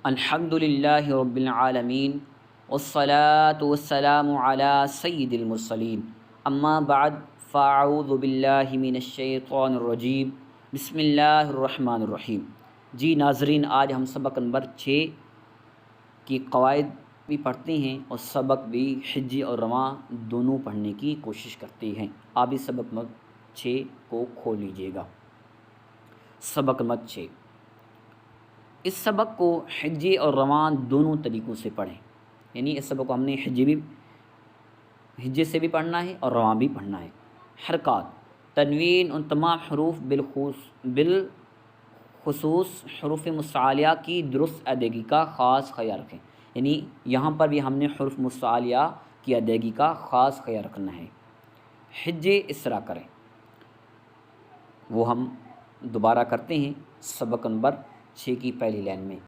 الحمد للہ رب العالمین والصلاة والسلام علی سید المرسلین اما بعد فاعوذ باللہ من الشیطان الرجیم بسم اللہ الرحمن الرحیم۔ جی ناظرین، آج ہم سبق نمبر 6 کی قواعد بھی پڑھتے ہیں اور سبق بھی حجی اور رواں دونوں پڑھنے کی کوشش کرتے ہیں۔ آپ بھی سبق نمبر 6 کو کھول لیجئے گا۔ سبق نمبر 6، اس سبق کو حجی اور رواں دونوں طریقوں سے پڑھیں، یعنی اس سبق کو ہم نے حجے سے بھی پڑھنا ہے اور رواں بھی پڑھنا ہے۔ حرکات، تنوین ان تمام حروف بالخصوص حروف مستعلیہ کی درست ادائیگی کا خاص خیال رکھیں، یعنی یہاں پر بھی ہم نے حروف مستعلیہ کی ادائیگی کا خاص خیال رکھنا ہے۔ حجے اس طرح کریں، وہ ہم دوبارہ کرتے ہیں۔ سبق نمبر 6 کی پہلی لائن میں